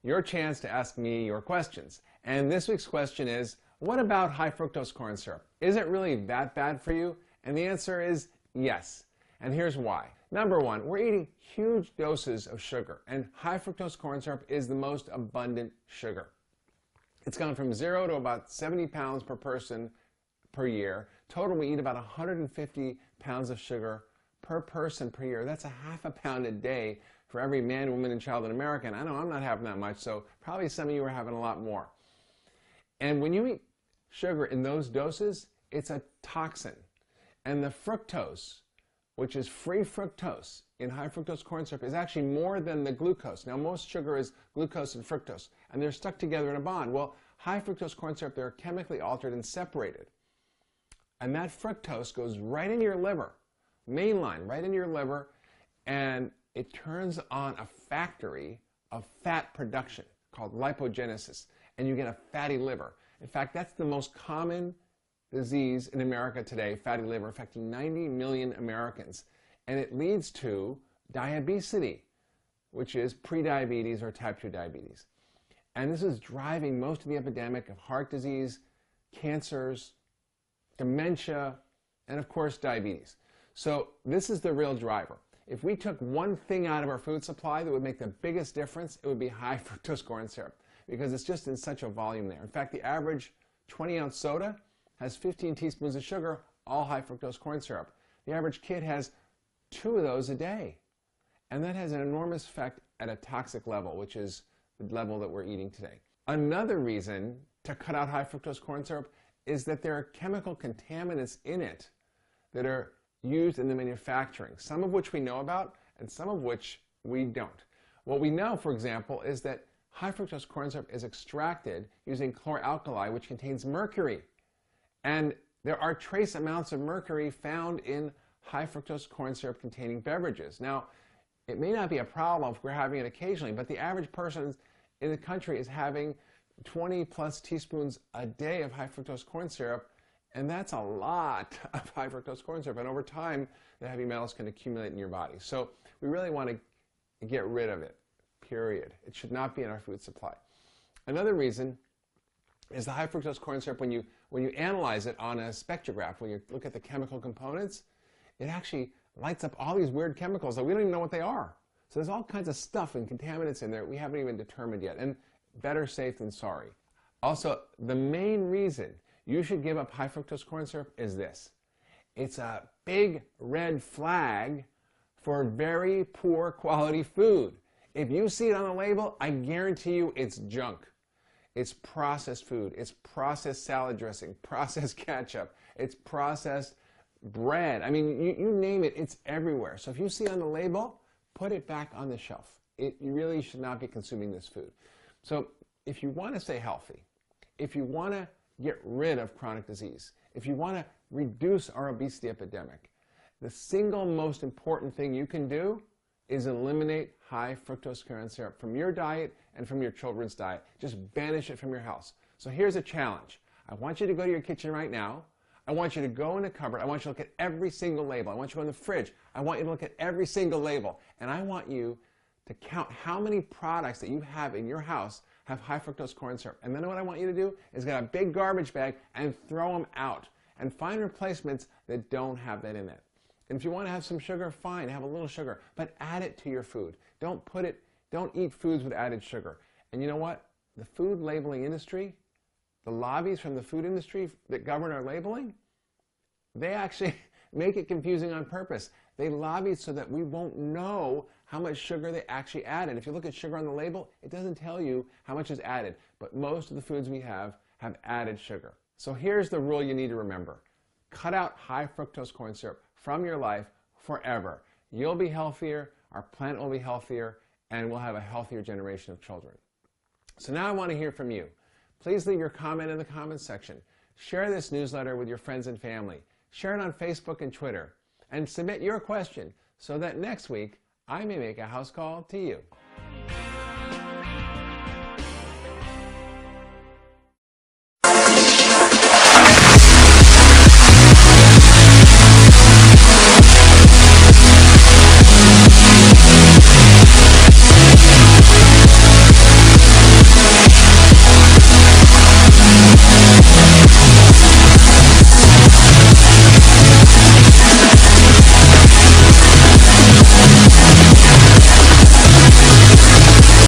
your chance to ask me your questions. And this week's question is, what about high fructose corn syrup? Is it really that bad for you? And the answer is yes. And here's why. Number one, we're eating huge doses of sugar, and high fructose corn syrup is the most abundant sugar. It's gone from 0 to about 70 pounds per person per year. Total, we eat about 150 pounds of sugar per person per year. That's a half a pound a day for every man, woman, and child in America. And I know I'm not having that much, so probably some of you are having a lot more. And when you eat sugar in those doses, it's a toxin. And the fructose, which is free fructose in high fructose corn syrup, is actually more than the glucose. Now, most sugar is glucose and fructose, and they're stuck together in a bond. Well, high fructose corn syrup, they're chemically altered and separated. And that fructose goes right into your liver, mainline, right into your liver, and it turns on a factory of fat production called lipogenesis, and you get a fatty liver. In fact, that's the most common disease in America today, fatty liver, affecting 90 million Americans. And it leads to diabetes, which is prediabetes or type 2 diabetes. And this is driving most of the epidemic of heart disease, cancers, dementia, and of course diabetes. So this is the real driver. If we took one thing out of our food supply that would make the biggest difference, it would be high fructose corn syrup, because it's just in such a volume there. In fact, the average 20-ounce soda has 15 teaspoons of sugar, all high fructose corn syrup. The average kid has 2 of those a day. And that has an enormous effect at a toxic level, which is the level that we're eating today. Another reason to cut out high fructose corn syrup is that there are chemical contaminants in it that are used in the manufacturing, some of which we know about and some of which we don't. What we know, for example, is that high fructose corn syrup is extracted using chloralkali, which contains mercury. And there are trace amounts of mercury found in high fructose corn syrup containing beverages. Now, it may not be a problem if we're having it occasionally, but the average person in the country is having 20 plus teaspoons a day of high fructose corn syrup, and that's a lot of high fructose corn syrup. And over time, the heavy metals can accumulate in your body. So we really want to get rid of it, period. It should not be in our food supply. Another reason is the high fructose corn syrup, when you analyze it on a spectrograph, when you look at the chemical components, it actually lights up all these weird chemicals that we don't even know what they are. So there's all kinds of stuff and contaminants in there we haven't even determined yet. And better safe than sorry. Also, the main reason you should give up high fructose corn syrup is this. It's a big red flag for very poor quality food. If you see it on the label, I guarantee you it's junk. It's processed food. It's processed salad dressing, processed ketchup. It's processed bread. I mean, you name it, it's everywhere. So if you see it on the label, put it back on the shelf. You really should not be consuming this food. So if you want to stay healthy, if you want to get rid of chronic disease, if you want to reduce our obesity epidemic, the single most important thing you can do is eliminate high fructose corn syrup from your diet and from your children's diet. Just banish it from your house. So here's a challenge. I want you to go to your kitchen right now. I want you to go in the cupboard. I want you to look at every single label. I want you to go in the fridge. I want you to look at every single label. And I want you to count how many products that you have in your house have high fructose corn syrup. And then what I want you to do is get a big garbage bag and throw them out. And find replacements that don't have that in it. And if you want to have some sugar, fine, have a little sugar. But add it to your food. Don't eat foods with added sugar. And you know what? The food labeling industry, the lobbies from the food industry that govern our labeling, they actually make it confusing on purpose. They lobby so that we won't know how much sugar they actually added. If you look at sugar on the label, it doesn't tell you how much is added. But most of the foods we have added sugar. So here's the rule you need to remember. Cut out high fructose corn syrup from your life forever. You'll be healthier, our planet will be healthier, and we'll have a healthier generation of children. So now I want to hear from you. Please leave your comment in the comments section. Share this newsletter with your friends and family. Share it on Facebook and Twitter. And submit your question so that next week I may make a house call to you.